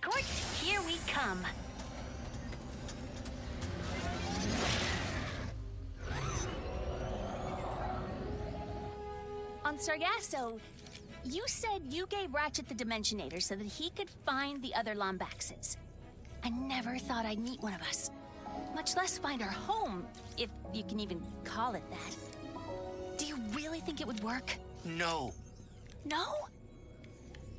courts, here we come. On Sargasso, you said you gave Ratchet the Dimensionator so that he could find the other Lombaxes. I never thought I'd meet one of us, much less find our home, if you can even call it that. Do you really think it would work? No. No?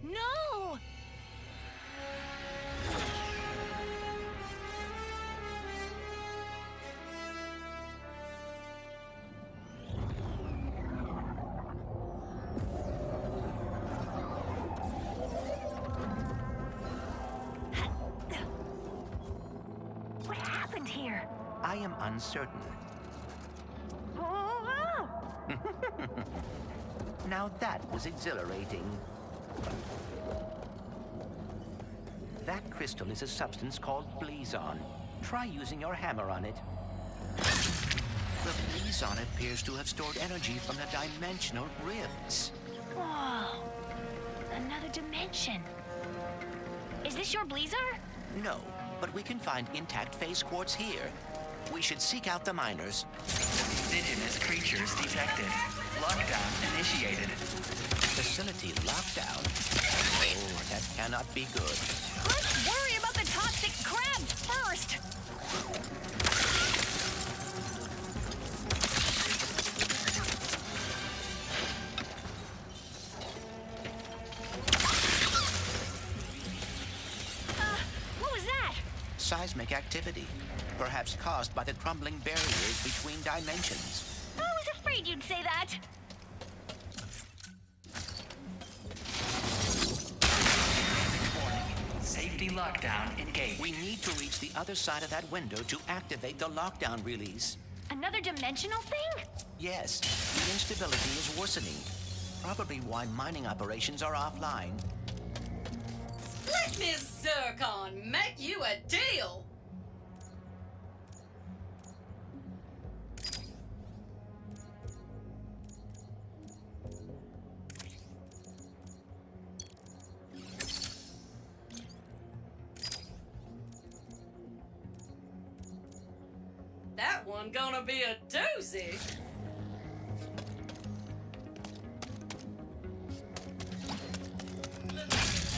No! What happened here? I am uncertain. Oh! Now that was exhilarating. That crystal is a substance called Blizar. Try using your hammer on it. The Blizar appears to have stored energy from the dimensional rifts. Whoa! Another dimension. Is this your Blizar? No, but we can find intact phase quartz here. We should seek out the miners. Indigenous creatures detected. Lockdown initiated. Facility lockdown? Oh, that cannot be good. Let's worry about the toxic crab first! What was that? Seismic activity, perhaps caused by the crumbling barriers between dimensions. I was afraid you'd say that. Safety lockdown engaged. We need to reach the other side of that window to activate the lockdown release. Another dimensional thing? Yes, the instability is worsening. Probably why mining operations are offline. Let Miss Zircon make you a deal! That one gonna be a doozy!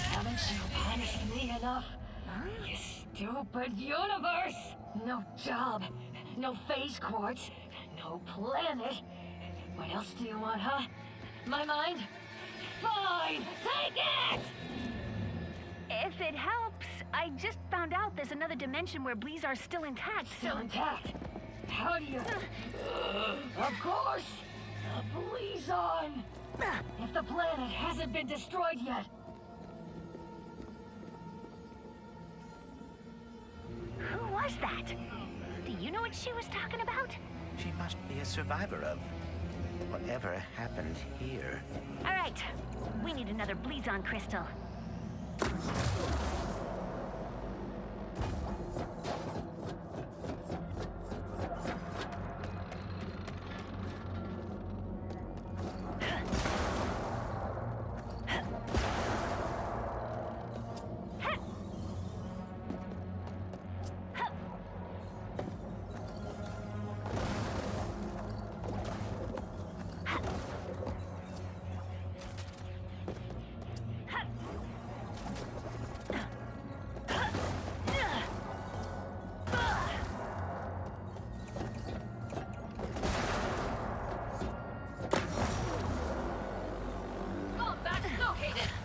Haven't you punished me enough? You stupid universe! No job, no phase quartz, no planet. What else do you want, huh? My mind? Fine, take it! If it helps, I just found out there's another dimension where Blizar's still intact. Still intact. How do you... Of course! Blizar! If the planet hasn't been destroyed yet. Who was that? Do you know what she was talking about? She must be a survivor of whatever happened here. All right, we need another Blizar crystal.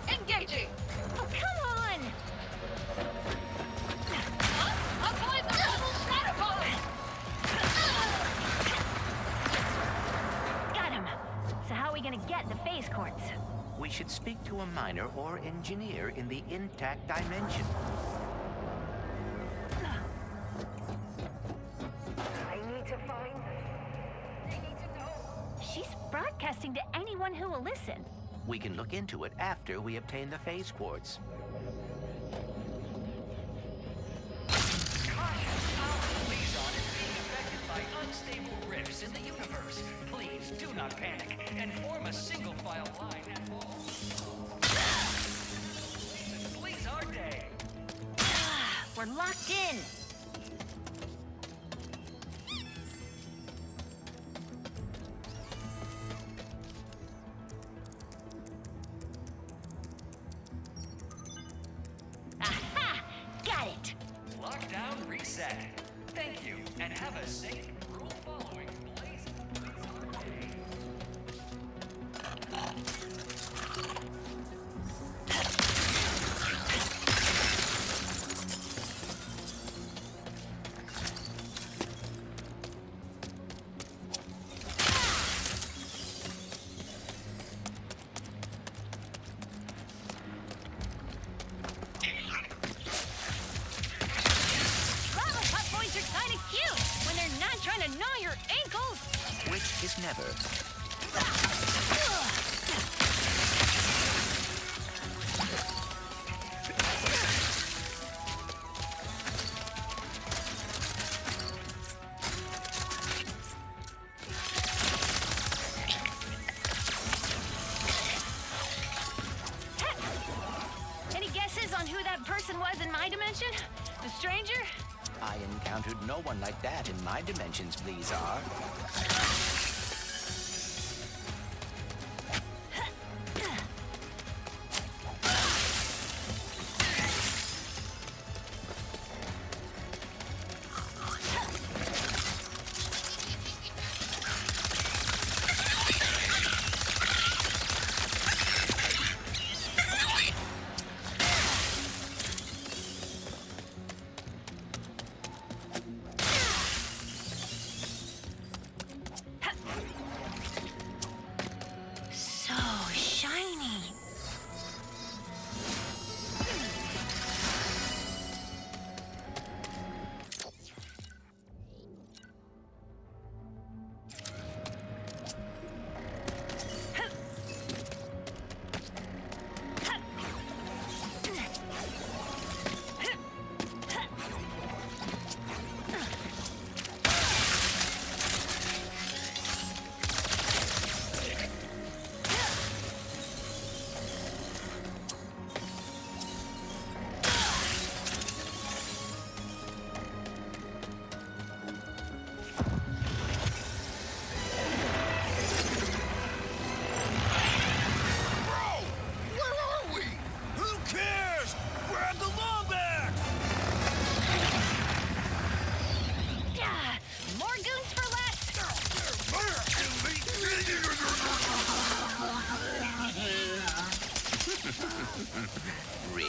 Engaging! Oh, come on! Apply the double stratified! Got him. So how are we gonna get the phase quartz? We should speak to a miner or engineer in the intact dimension. I need to find them. They need to know. She's broadcasting to anyone who will listen. We can look into it after we obtain the phase quartz. Caution! Our Blizar is being affected by unstable rifts in the universe. Please do not panic and form a single file line at all. Blizar Day! We're locked in. Aha! Got it. Lockdown reset. Thank you, and have a safe, rule-following Blizar day. Lava Pup boys are kinda cute when they're not trying to gnaw your ankles. Which is never. Any guesses on who that person was in my dimension? The stranger? I encountered no one like that in my dimensions, Blizar. So shiny. Where are we? Who cares? Grab the Lombax! Ah, more goons for less. Really?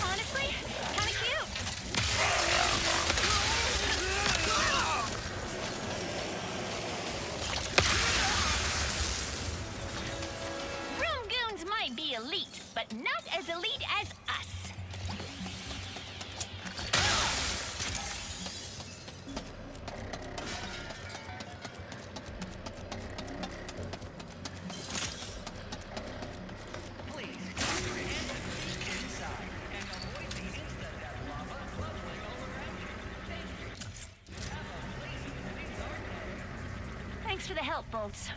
Honestly, kinda cute. Room goons might be elite, but not as elite as us. Please keep your hands and feet inside and avoid the insta-death lava bubbling all around you. Thank you. Have a blazing Blizar day. Thanks for the help, Bolts.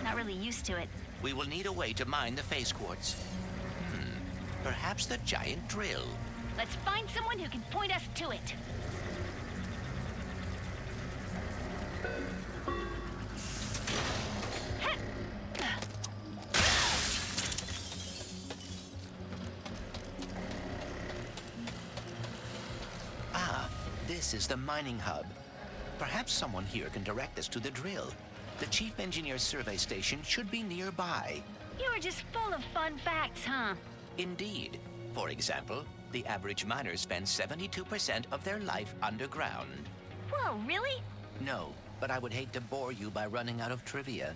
Not really used to it. We will need a way to mine the phase quartz. Perhaps the giant drill. Let's find someone who can point us to it. Ah, this is the mining hub. Perhaps someone here can direct us to the drill. The chief engineer's survey station should be nearby. You are just full of fun facts, huh? Indeed. For example, the average miner spends 72% of their life underground. Whoa, really? No, but I would hate to bore you by running out of trivia.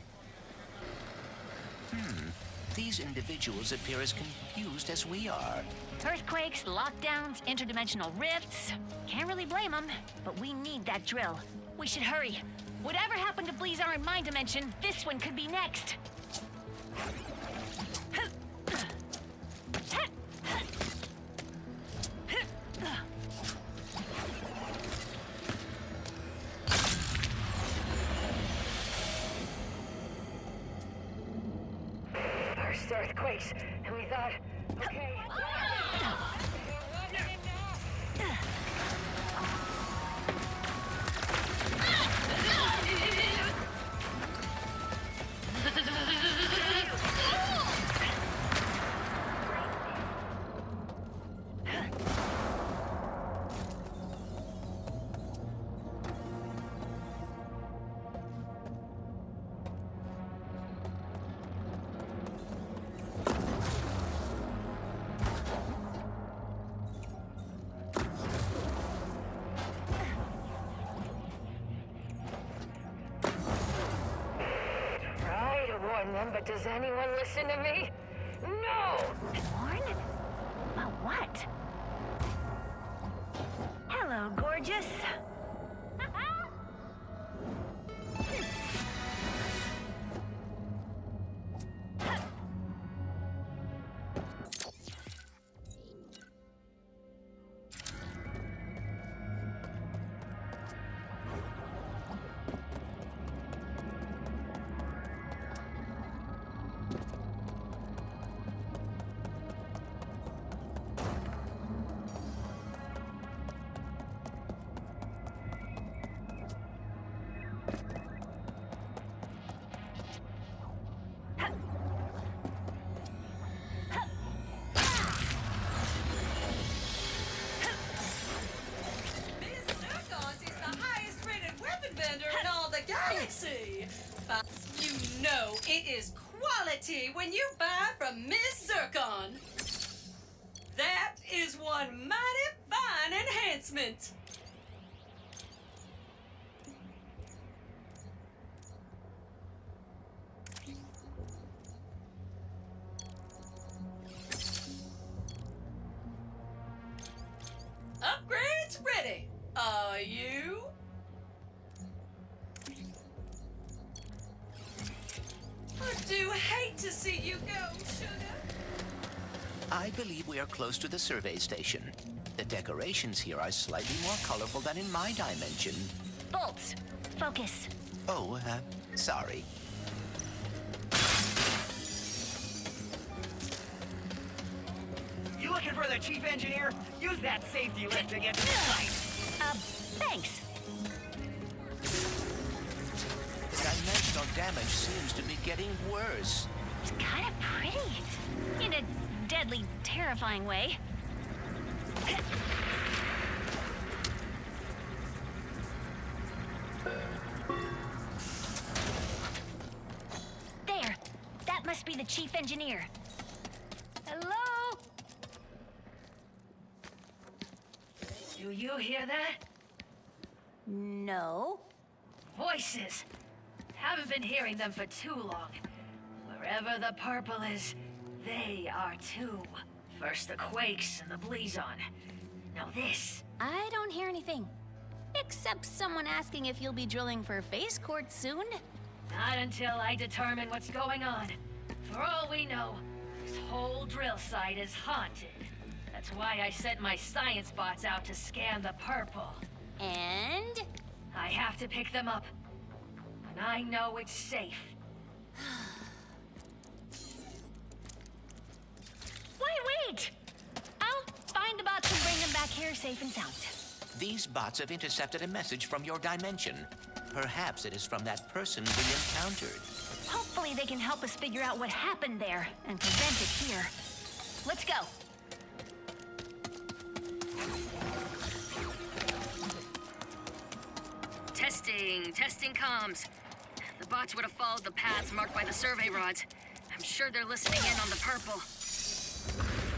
These individuals appear as confused as we are. Earthquakes, lockdowns, interdimensional rifts. Can't really blame them, but we need that drill. We should hurry. Whatever happened to Blizar in my dimension, this one could be next. earthquakes, and we thought, okay. Try to warn them, but does anyone listen to me? No! Warn? About what? Hello, gorgeous. Miss Zircon's is the highest rated weapon vendor in all the galaxy. You know it is quality when you buy from Miss Zircon. That is one mighty fine enhancement. Upgrades ready. Are you? I do hate to see you go, sugar. I believe we are close to the survey station. The decorations here are slightly more colorful than in my dimension. Bolts, focus. Oh, sorry. You looking for the chief engineer? Use that safety lift to get to the site. Thanks. Dimensional damage seems to be getting worse. It's kind of pretty. In a deadly, terrifying way. There. That must be the chief engineer. Hello? Do you hear that? No. Voices. Haven't been hearing them for too long. Wherever the purple is, they are too. First the quakes and the Blizar. Now this. I don't hear anything. Except someone asking if you'll be drilling for phase quartz soon. Not until I determine what's going on. For all we know, this whole drill site is haunted. That's why I sent my science bots out to scan the purple. And? I have to pick them up. When I know it's safe. Wait! I'll find the bots and bring them back here safe and sound. These bots have intercepted a message from your dimension. Perhaps it is from that person we encountered. Hopefully they can help us figure out what happened there and prevent it here. Let's go. Testing comms. The bots would have followed the paths marked by the survey rods. I'm sure they're listening in on the purple.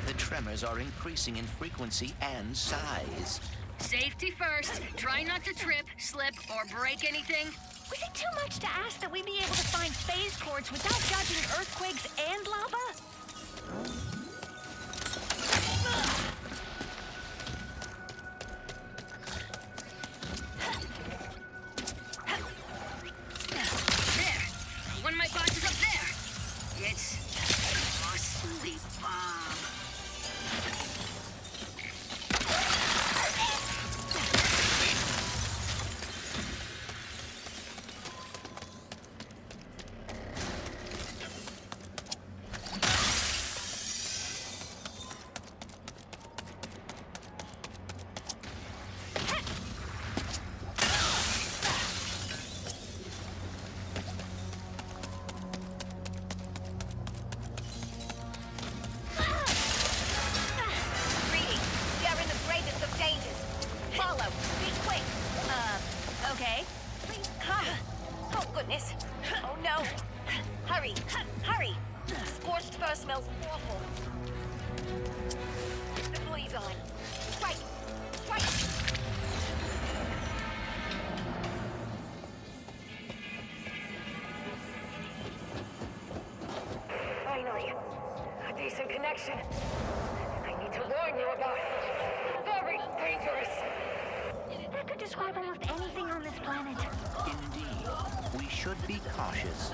The tremors are increasing in frequency and size. Safety first. Try not to trip, slip, or break anything. Was it too much to ask that we be able to find phase quartz without dodging earthquakes and lava? There. One of my bots is up there. It's a sleep bomb. Hurry! Hurry! Scorched fur smells awful. The Blizar. Strike! Strike! Finally, a decent connection. I need to warn you about it. Very dangerous. That could describe almost anything on this planet. Indeed. We should be cautious.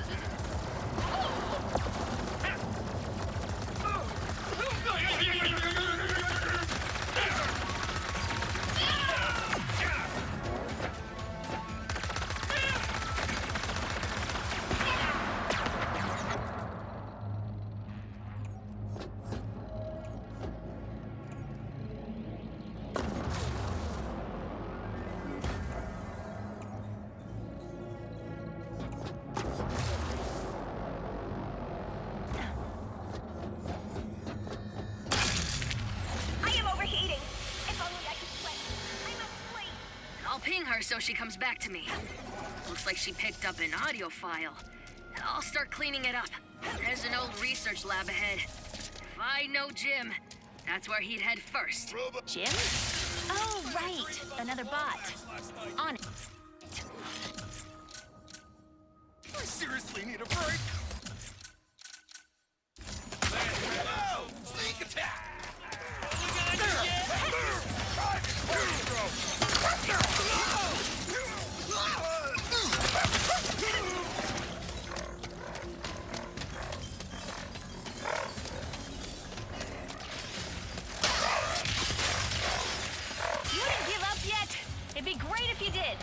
I'll ping her so she comes back to me. Looks like she picked up an audio file. I'll start cleaning it up. There's an old research lab ahead. If I know Jim, that's where he'd head first. Jim? Oh, right. Another bot. On it. I seriously need a break. Oh, sneak attack! You didn't give up yet? It'd be great if you did.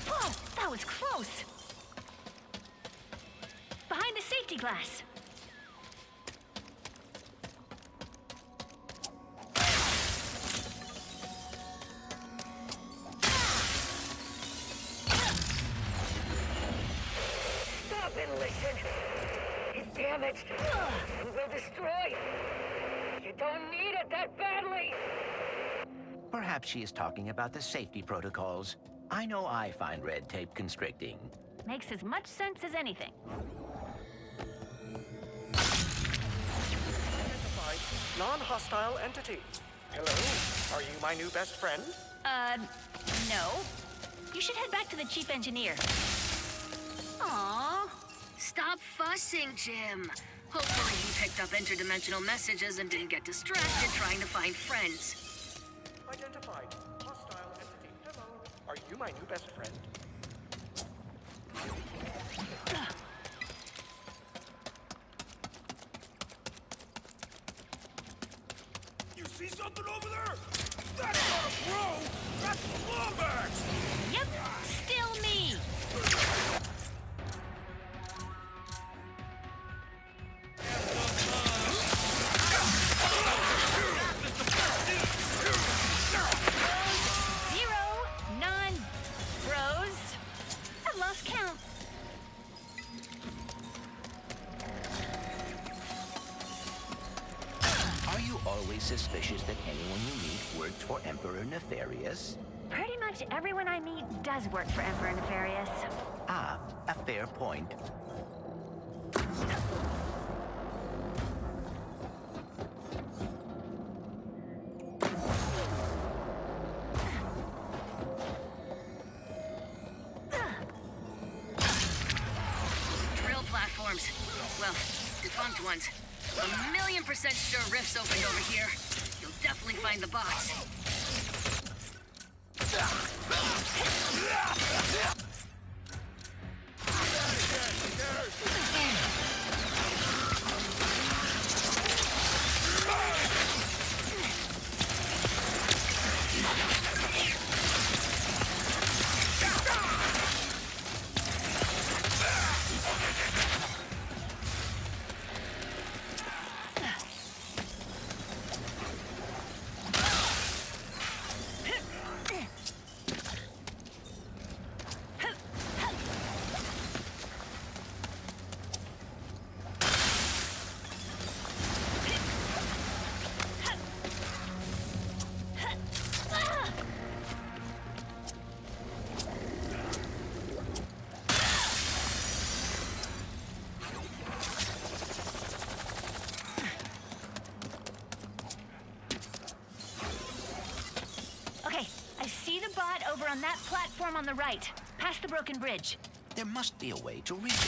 Whoa, that was close. Behind the safety glass. Stop and listen. It's damaged and will destroy. You don't need it that badly. Perhaps she is talking about the safety protocols. I know I find red tape constricting. Makes as much sense as anything. Identified non-hostile entity. Hello, are you my new best friend? No. You should head back to the chief engineer. Aww. Stop fussing, Jim. Hopefully he picked up interdimensional messages and didn't get distracted trying to find friends. Identified hostile entity. Hello, are you my new best friend? You see something over there? That's not a bro! That's the Lombax! Yep, still me. Zero, non-bros. I've lost count. Are you always suspicious that anyone you meet works for Emperor Nefarious? Pretty much everyone I meet does work for Emperor Nefarious. Ah, a fair point. Drill platforms. Well, defunct ones. 1,000,000% sure rifts opened over here. You'll definitely find the box. over on that platform on the right, past the broken bridge. There must be a way to reach it.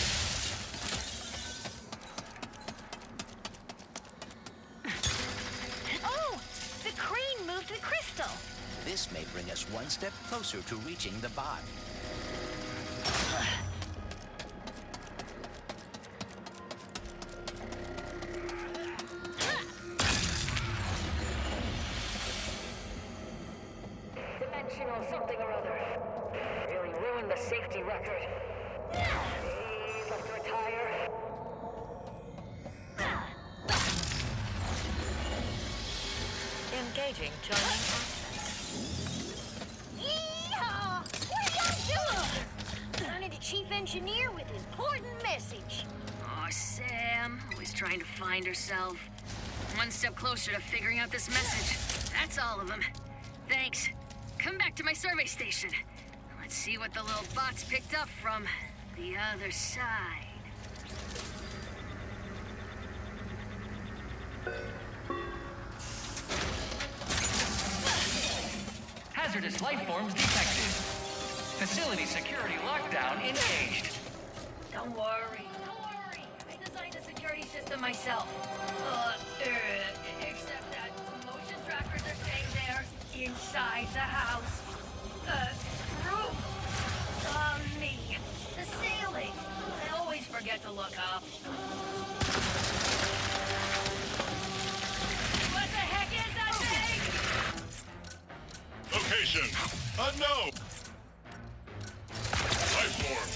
Oh! The crane moved the crystal! This may bring us one step closer to reaching the bot. Dimensional something or other. Really ruined the safety record. Please, let's retire. Engaging joining access. Yeehaw! What are y'all doing? Turning to Chief Engineer with important message. Aw, Sam. Always trying to find herself. One step closer to figuring out this message. That's all of them. Thanks. Come back to my survey station. Let's see what the little bot's picked up from the other side. Hazardous life forms detected. Facility security lockdown engaged. Don't worry. I designed the security system myself. Except that motion trackers are staying there inside the house. Roof. Me. The ceiling. I always forget to look up. What the heck is that thing? Location unknown. Life form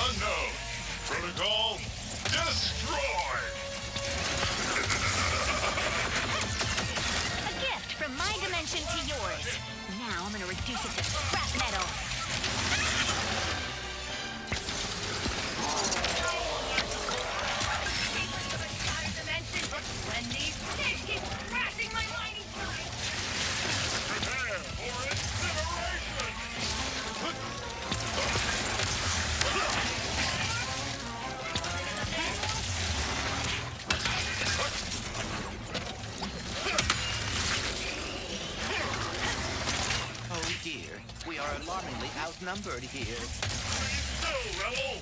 unknown. Protocol destroy. A gift from my dimension to yours. Now I'm gonna reduce it to scrap metal. When these things keep crashing my lining fluid. Prepare for incineration. Oh dear, we are alarmingly outnumbered here. Still, rebel.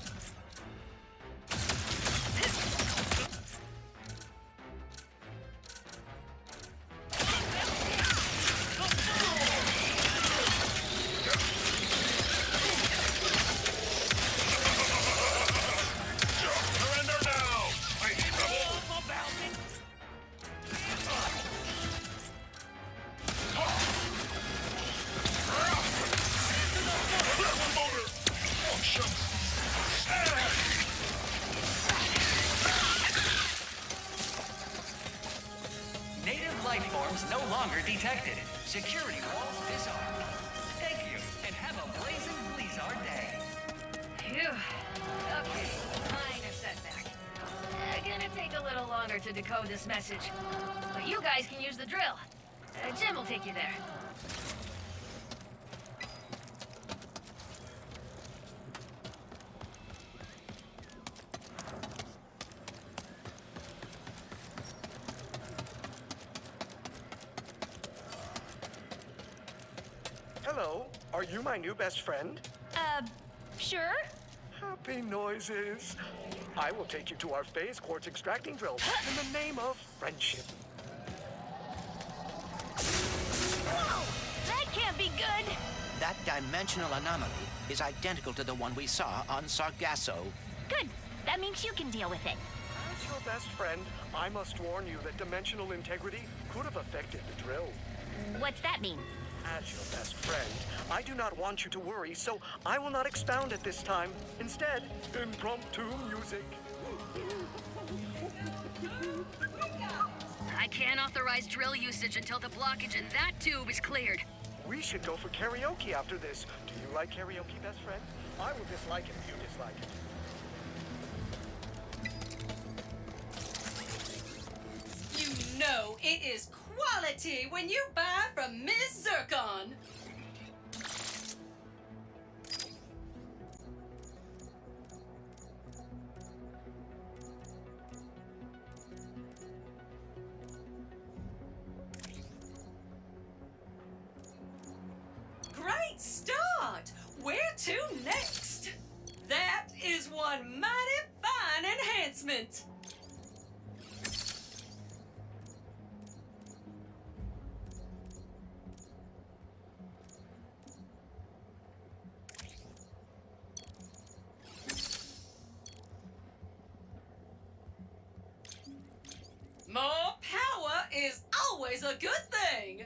Surrender now. Mighty rebel. Motor functions. Native life forms no longer detected. Security walls disarmed. Thank you, and have a blazing Blizar day. Phew. Okay, minor setback. Gonna take a little longer to decode this message. But you guys can use the drill. Jim will take you there. Hello, are you my new best friend? Sure? Happy noises. I will take you to our phase quartz extracting drill in the name of friendship. Whoa! That can't be good! That dimensional anomaly is identical to the one we saw on Sargasso. Good. That means you can deal with it. As your best friend, I must warn you that dimensional integrity could have affected the drill. What's that mean? As your best friend, I do not want you to worry, so I will not expound at this time. Instead, impromptu music. I can't authorize drill usage until the blockage in that tube is cleared. We should go for karaoke after this. Do you like karaoke, best friend? I will dislike it if you dislike it. You know it is quality when you buy from Miss Zircon. Great stuff! to next? That is one mighty fine enhancement. More power is always a good thing.